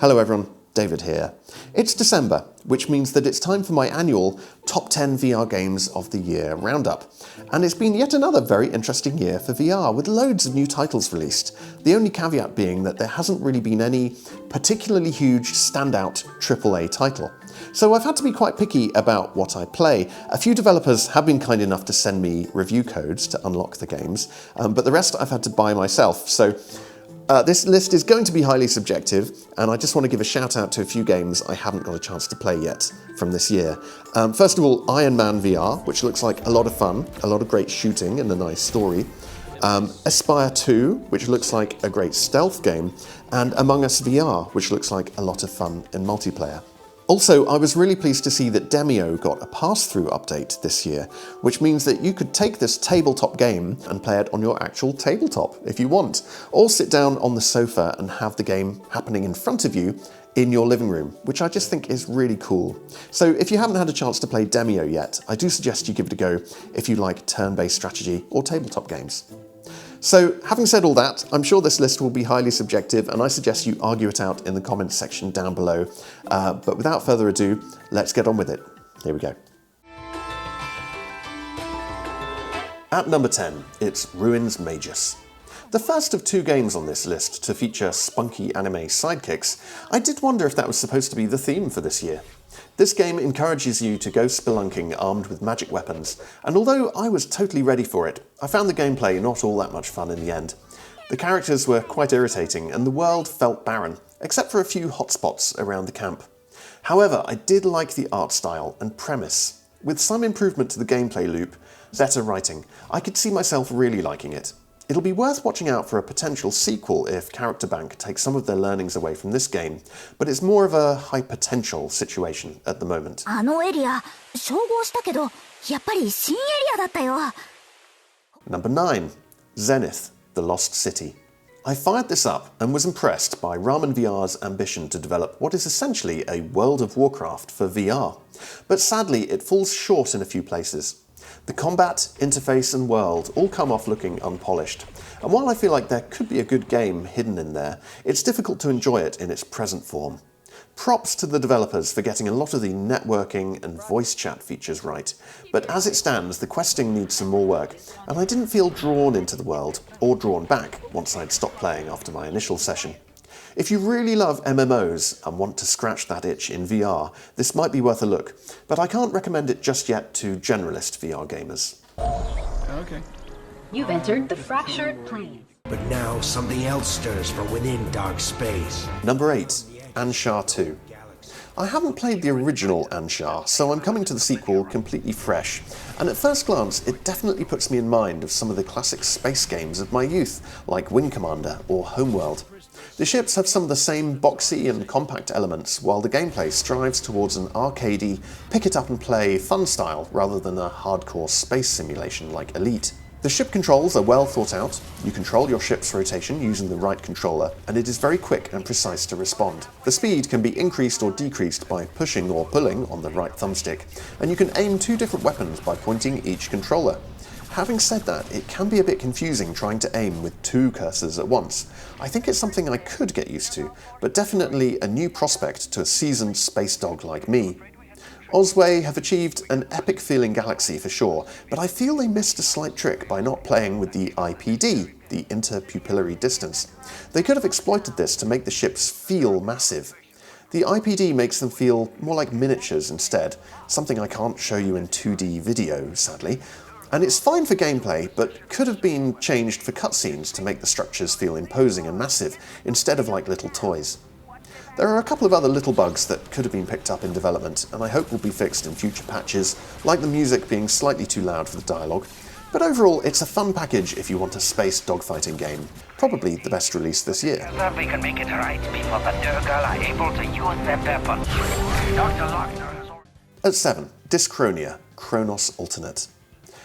Hello everyone, David here. It's December, which means that it's time for my annual Top 10 VR Games of the Year roundup. And it's been yet another very interesting year for VR, with loads of new titles released. The only caveat being that there hasn't really been any particularly huge standout AAA title. So I've had to be quite picky about what I play. A few developers have been kind enough to send me review codes to unlock the games, but the rest I've had to buy myself. So this list is going to be highly subjective, and I just want to give a shout out to a few games I haven't got a chance to play yet from this year. First of all, Iron Man VR, which looks like a lot of fun, a lot of great shooting and a nice story. Aspire 2, which looks like a great stealth game, and Among Us VR, which looks like a lot of fun in multiplayer. Also, I was really pleased to see that Demio got a pass-through update this year, which means that you could take this tabletop game and play it on your actual tabletop if you want, or sit down on the sofa and have the game happening in front of you in your living room, which I just think is really cool. So if you haven't had a chance to play Demio yet, I do suggest you give it a go if you like turn-based strategy or tabletop games. So, having said all that, I'm sure this list will be highly subjective, and I suggest you argue it out in the comments section down below. But without further ado, let's get on with it. Here we go. At number 10, it's Ruins Magus. The first of two games on this list to feature spunky anime sidekicks, I did wonder if that was supposed to be the theme for this year. This game encourages you to go spelunking armed with magic weapons, and although I was totally ready for it, I found the gameplay not all that much fun in the end. The characters were quite irritating, and the world felt barren, except for a few hotspots around the camp. However, I did like the art style and premise. With some improvement to the gameplay loop, better writing, I could see myself really liking it. It'll be worth watching out for a potential sequel if Character Bank takes some of their learnings away from this game, but it's more of a high potential situation at the moment. Number 9. Zenith, The Lost City. I fired this up and was impressed by Ramen VR's ambition to develop what is essentially a World of Warcraft for VR, but sadly it falls short in a few places. The combat, interface and world all come off looking unpolished, and while I feel like there could be a good game hidden in there, it's difficult to enjoy it in its present form. Props to the developers for getting a lot of the networking and voice chat features right, but as it stands, the questing needs some more work, and I didn't feel drawn into the world, or drawn back once I'd stopped playing after my initial session. If you really love MMOs and want to scratch that itch in VR, this might be worth a look, but I can't recommend it just yet to generalist VR gamers. Okay. You've entered the fractured plane. But now something else stirs from within dark space. Number 8. Anshar 2. I haven't played the original Anshar, so I'm coming to the sequel completely fresh, and at first glance it definitely puts me in mind of some of the classic space games of my youth, like Wing Commander or Homeworld. The ships have some of the same boxy and compact elements, while the gameplay strives towards an arcadey, pick-it-up-and-play fun style rather than a hardcore space simulation like Elite. The ship controls are well thought out, you control your ship's rotation using the right controller, and it is very quick and precise to respond. The speed can be increased or decreased by pushing or pulling on the right thumbstick, and you can aim two different weapons by pointing each controller. Having said that, it can be a bit confusing trying to aim with two cursors at once. I think it's something I could get used to, but definitely a new prospect to a seasoned space dog like me. Osway have achieved an epic-feeling galaxy for sure, but I feel they missed a slight trick by not playing with the IPD, the interpupillary distance. They could have exploited this to make the ships feel massive. The IPD makes them feel more like miniatures instead, something I can't show you in 2D video, sadly. And it's fine for gameplay, but could have been changed for cutscenes to make the structures feel imposing and massive, instead of like little toys. There are a couple of other little bugs that could have been picked up in development, and I hope will be fixed in future patches, like the music being slightly too loud for the dialogue. But overall, it's a fun package if you want a space dogfighting game. Probably the best release this year. We can make it right before the Durgal are able to use their weapons. Dr. Lochner. At 7, Dyschronia, Chronos Alternate.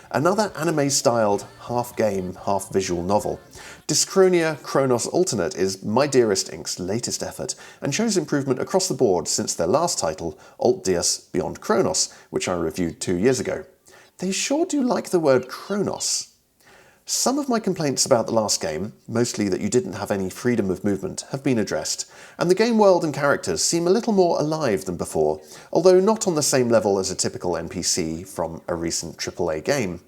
Another anime-styled, half-game, half-visual novel. Dyschronia Chronos Alternate is My Dearest Inc.'s latest effort, and shows improvement across the board since their last title, Alt Deus Beyond Chronos, which I reviewed 2 years ago. They sure do like the word Chronos. Some of my complaints about the last game, mostly that you didn't have any freedom of movement, have been addressed, and the game world and characters seem a little more alive than before, although not on the same level as a typical NPC from a recent AAA game.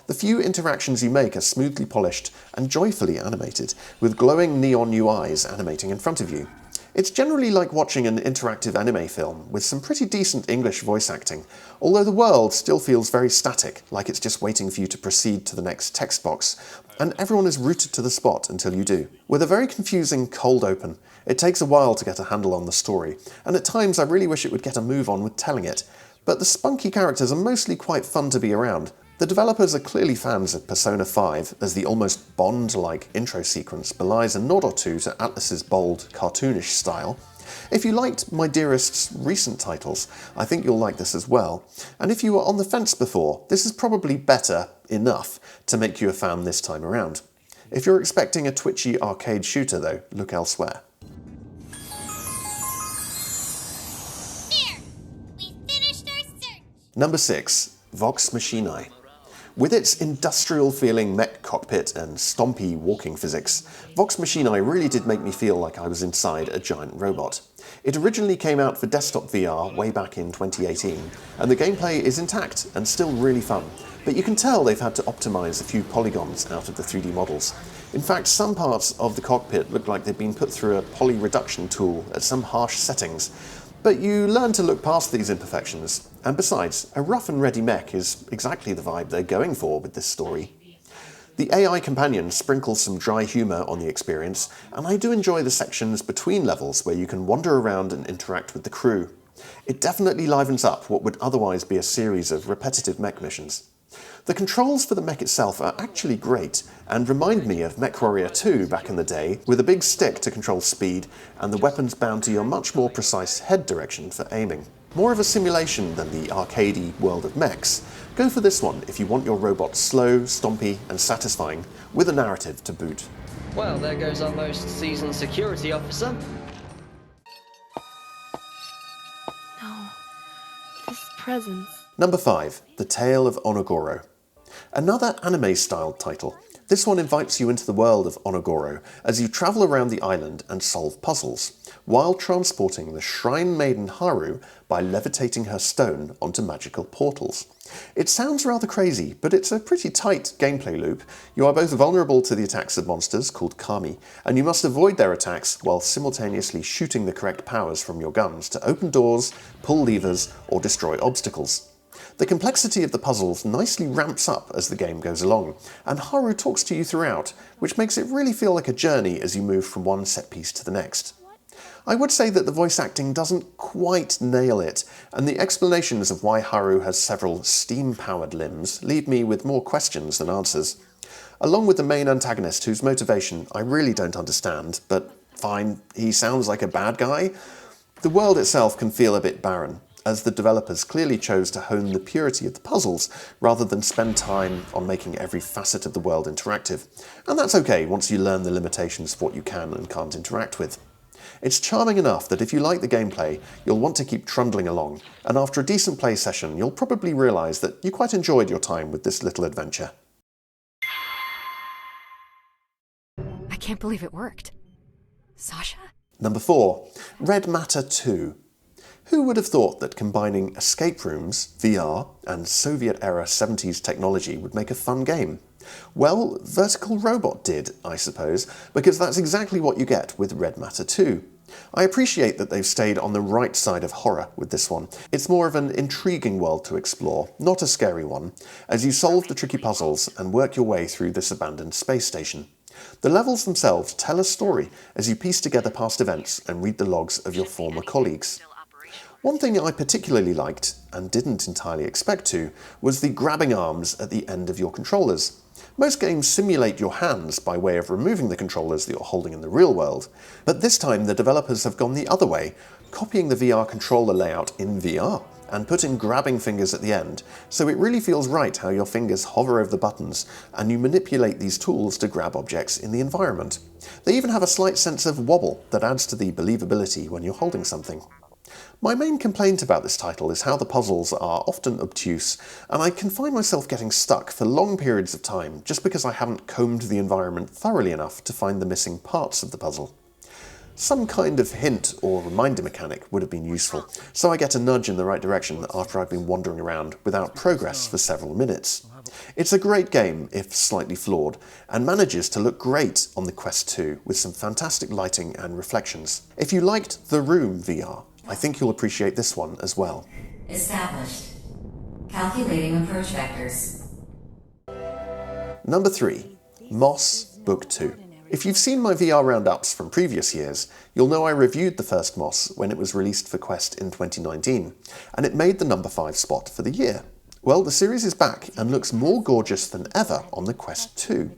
The few interactions you make are smoothly polished and joyfully animated, with glowing neon UIs animating in front of you. It's generally like watching an interactive anime film with some pretty decent English voice acting, although the world still feels very static, like it's just waiting for you to proceed to the next text box, and everyone is rooted to the spot until you do. With a very confusing cold open, it takes a while to get a handle on the story, and at times I really wish it would get a move on with telling it, but the spunky characters are mostly quite fun to be around. The developers are clearly fans of Persona 5, as the almost Bond-like intro sequence belies a nod or two to Atlus's bold, cartoonish style. If you liked My Dearest's recent titles, I think you'll like this as well, and if you were on the fence before, this is probably better enough to make you a fan this time around. If you're expecting a twitchy arcade shooter though, look elsewhere. There! We finished our search! Number 6. Vox Machinae. With its industrial-feeling mech cockpit and stompy walking physics, Vox Machinae really did make me feel like I was inside a giant robot. It originally came out for desktop VR way back in 2018, and the gameplay is intact and still really fun, but you can tell they've had to optimize a few polygons out of the 3D models. In fact, some parts of the cockpit look like they've been put through a poly reduction tool at some harsh settings. But you learn to look past these imperfections, and besides, a rough and ready mech is exactly the vibe they're going for with this story. The AI companion sprinkles some dry humour on the experience, and I do enjoy the sections between levels where you can wander around and interact with the crew. It definitely livens up what would otherwise be a series of repetitive mech missions. The controls for the mech itself are actually great, and remind me of MechWarrior 2 back in the day, with a big stick to control speed, and the weapons bound to your much more precise head direction for aiming. More of a simulation than the arcadey world of mechs, go for this one if you want your robot slow, stompy, and satisfying, with a narrative to boot. Well, there goes our most seasoned security officer. No. This presence. Number 5. The Tale of Onogoro. Another anime-styled title. This one invites you into the world of Onogoro as you travel around the island and solve puzzles, while transporting the Shrine Maiden Haru by levitating her stone onto magical portals. It sounds rather crazy, but it's a pretty tight gameplay loop. You are both vulnerable to the attacks of monsters, called kami, and you must avoid their attacks while simultaneously shooting the correct powers from your guns to open doors, pull levers, or destroy obstacles. The complexity of the puzzles nicely ramps up as the game goes along, and Haru talks to you throughout, which makes it really feel like a journey as you move from one set piece to the next. I would say that the voice acting doesn't quite nail it, and the explanations of why Haru has several steam-powered limbs leave me with more questions than answers. Along with the main antagonist, whose motivation I really don't understand, but fine, he sounds like a bad guy. The world itself can feel a bit barren, as the developers clearly chose to hone the purity of the puzzles rather than spend time on making every facet of the world interactive. And that's okay once you learn the limitations of what you can and can't interact with. It's charming enough that if you like the gameplay, you'll want to keep trundling along, and after a decent play session, you'll probably realise that you quite enjoyed your time with this little adventure. I can't believe it worked. Sasha? Number 4. Red Matter 2. Who would have thought that combining escape rooms, VR, and Soviet-era 70s technology would make a fun game? Well, Vertical Robot did, I suppose, because that's exactly what you get with Red Matter 2. I appreciate that they've stayed on the right side of horror with this one. It's more of an intriguing world to explore, not a scary one, as you solve the tricky puzzles and work your way through this abandoned space station. The levels themselves tell a story as you piece together past events and read the logs of your former colleagues. One thing I particularly liked, and didn't entirely expect to, was the grabbing arms at the end of your controllers. Most games simulate your hands by way of removing the controllers that you're holding in the real world, but this time the developers have gone the other way, copying the VR controller layout in VR and putting grabbing fingers at the end, so it really feels right how your fingers hover over the buttons and you manipulate these tools to grab objects in the environment. They even have a slight sense of wobble that adds to the believability when you're holding something. My main complaint about this title is how the puzzles are often obtuse, and I can find myself getting stuck for long periods of time just because I haven't combed the environment thoroughly enough to find the missing parts of the puzzle. Some kind of hint or reminder mechanic would have been useful, so I get a nudge in the right direction after I've been wandering around without progress for several minutes. It's a great game, if slightly flawed, and manages to look great on the Quest 2 with some fantastic lighting and reflections. If you liked The Room VR, I think you'll appreciate this one as well. Established. Calculating approach vectors. Number 3. Moss Book 2. If you've seen my VR roundups from previous years, you'll know I reviewed the first Moss when it was released for Quest in 2019, and it made the number 5 spot for the year. Well, the series is back and looks more gorgeous than ever on the Quest 2.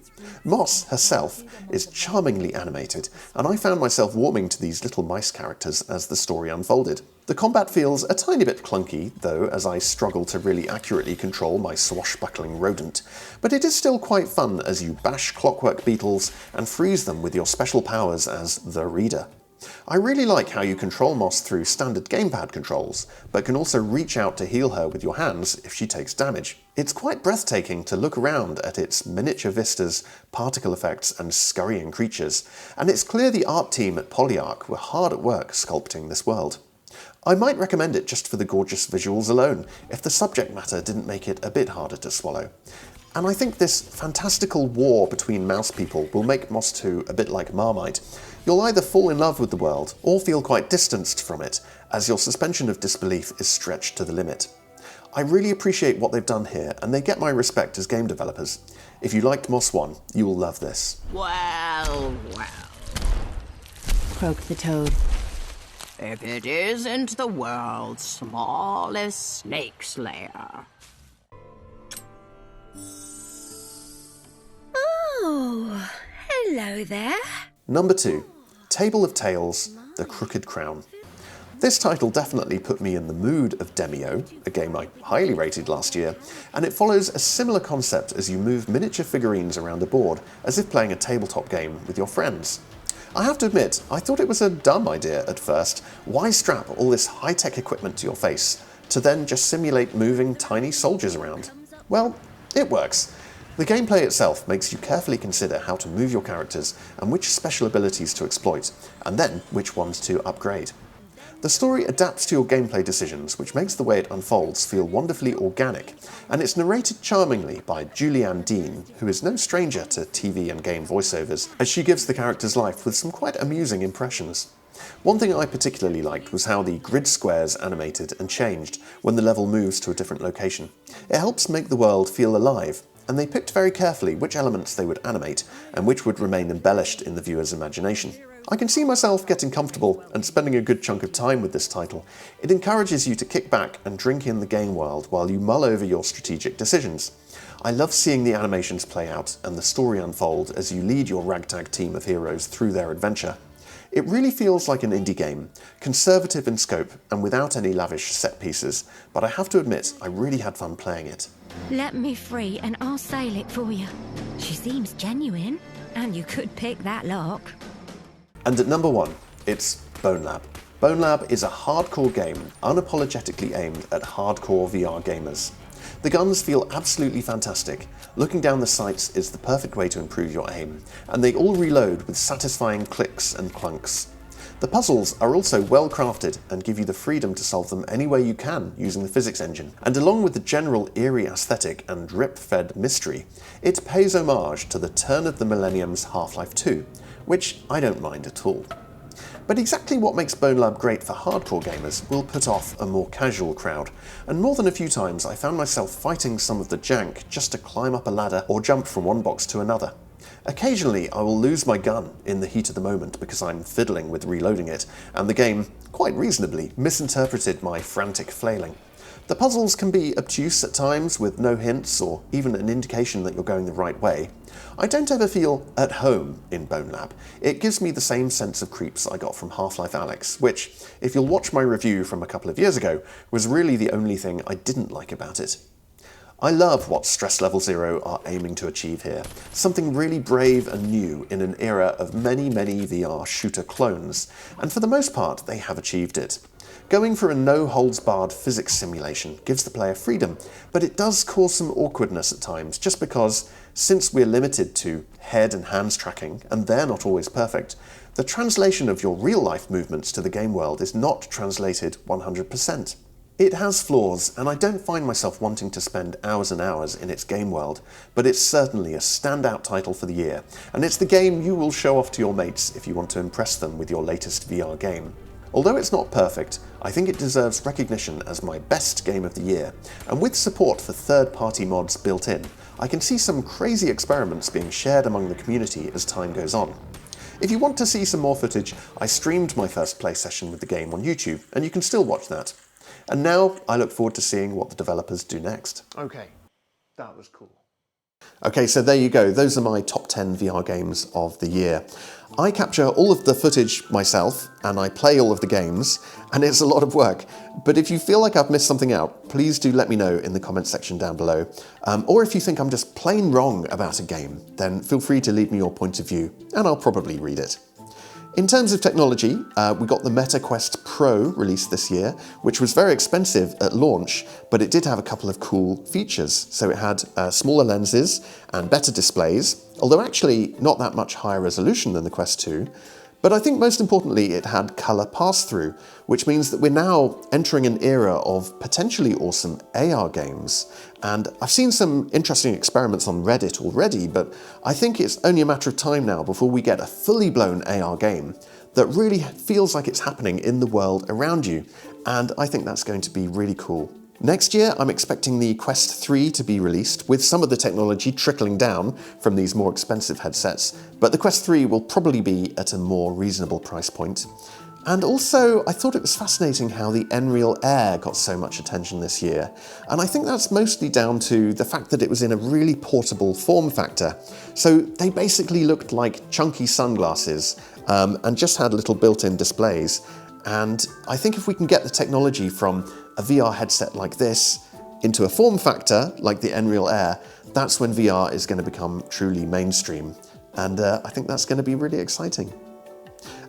Moss herself is charmingly animated, and I found myself warming to these little mice characters as the story unfolded. The combat feels a tiny bit clunky, though, as I struggle to really accurately control my swashbuckling rodent, but it is still quite fun as you bash clockwork beetles and freeze them with your special powers as the Reader. I really like how you control Moss through standard gamepad controls, but can also reach out to heal her with your hands if she takes damage. It's quite breathtaking to look around at its miniature vistas, particle effects and scurrying creatures, and it's clear the art team at Polyarch were hard at work sculpting this world. I might recommend it just for the gorgeous visuals alone, if the subject matter didn't make it a bit harder to swallow. And I think this fantastical war between mouse people will make Moss 2 a bit like Marmite. You'll either fall in love with the world or feel quite distanced from it, as your suspension of disbelief is stretched to the limit. I really appreciate what they've done here, and they get my respect as game developers. If you liked Moss 1, you will love this. Well. Croak the toad. If it isn't the world's smallest snake slayer. Oh, hello there. Number 2. Table of Tales, The Crooked Crown. This title definitely put me in the mood of Demio, a game I highly rated last year, and it follows a similar concept as you move miniature figurines around a board, as if playing a tabletop game with your friends. I have to admit, I thought it was a dumb idea at first. Why strap all this high-tech equipment to your face, to then just simulate moving tiny soldiers around? Well, it works. The gameplay itself makes you carefully consider how to move your characters and which special abilities to exploit, and then which ones to upgrade. The story adapts to your gameplay decisions, which makes the way it unfolds feel wonderfully organic, and it's narrated charmingly by Julianne Dean, who is no stranger to TV and game voiceovers, as she gives the character's life with some quite amusing impressions. One thing I particularly liked was how the grid squares animated and changed when the level moves to a different location. It helps make the world feel alive, and they picked very carefully which elements they would animate and which would remain embellished in the viewer's imagination. I can see myself getting comfortable and spending a good chunk of time with this title. It encourages you to kick back and drink in the game world while you mull over your strategic decisions. I love seeing the animations play out and the story unfold as you lead your ragtag team of heroes through their adventure. It really feels like an indie game, conservative in scope and without any lavish set pieces, but I have to admit I really had fun playing it. Let me free and I'll sail it for you. She seems genuine, and you could pick that lock. And at number 1, it's BONELAB. BONELAB is a hardcore game unapologetically aimed at hardcore VR gamers. The guns feel absolutely fantastic. Looking down the sights is the perfect way to improve your aim, and they all reload with satisfying clicks and clunks. The puzzles are also well crafted and give you the freedom to solve them any way you can using the physics engine. And along with the general eerie aesthetic and drip-fed mystery, it pays homage to the turn of the millennium's Half-Life 2, which I don't mind at all. But exactly what makes BONELAB great for hardcore gamers will put off a more casual crowd, and more than a few times I found myself fighting some of the jank just to climb up a ladder or jump from one box to another. Occasionally I will lose my gun in the heat of the moment because I'm fiddling with reloading it, and the game, quite reasonably, misinterpreted my frantic flailing. The puzzles can be obtuse at times with no hints or even an indication that you're going the right way. I don't ever feel at home in BONELAB. It gives me the same sense of creeps I got from Half-Life Alyx, which, if you'll watch my review from a couple of years ago, was really the only thing I didn't like about it. I love what Stress Level Zero are aiming to achieve here, something really brave and new in an era of many VR shooter clones, and for the most part they have achieved it. Going for a no-holds-barred physics simulation gives the player freedom, but it does cause some awkwardness at times, just because, since we're limited to head and hands tracking, and they're not always perfect, the translation of your real-life movements to the game world is not translated 100%. It has flaws, and I don't find myself wanting to spend hours and hours in its game world, but it's certainly a standout title for the year, and it's the game you will show off to your mates if you want to impress them with your latest VR game. Although it's not perfect, I think it deserves recognition as my best game of the year, and with support for third-party mods built in, I can see some crazy experiments being shared among the community as time goes on. If you want to see some more footage, I streamed my first play session with the game on YouTube, and you can still watch that. And now I look forward to seeing what the developers do next. Okay, that was cool. Okay, so there you go. Those are my top 10 VR games of the year. I capture all of the footage myself, and I play all of the games, and it's a lot of work. But if you feel like I've missed something out, please do let me know in the comments section down below. Or if you think I'm just plain wrong about a game, then feel free to leave me your point of view, and I'll probably read it. In terms of technology, we got the Meta Quest Pro released this year, which was very expensive at launch, but it did have a couple of cool features. So it had smaller lenses and better displays, although actually not that much higher resolution than the Quest 2. But I think most importantly, it had color pass-through, which means that we're now entering an era of potentially awesome AR games. And I've seen some interesting experiments on Reddit already, but I think it's only a matter of time now before we get a fully blown AR game that really feels like it's happening in the world around you. And I think that's going to be really cool. Next year, I'm expecting the Quest 3 to be released, with some of the technology trickling down from these more expensive headsets, but the Quest 3 will probably be at a more reasonable price point. And also, I thought it was fascinating how the Nreal Air got so much attention this year, and I think that's mostly down to the fact that it was in a really portable form factor. So they basically looked like chunky sunglasses, and just had little built-in displays. And I think if we can get the technology from a VR headset like this into a form factor like the Nreal Air, that's when VR is going to become truly mainstream. And I think that's going to be really exciting.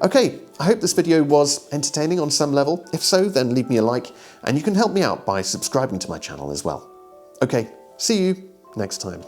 Okay, I hope this video was entertaining on some level. If so, then leave me a like, and you can help me out by subscribing to my channel as well. Okay, see you next time.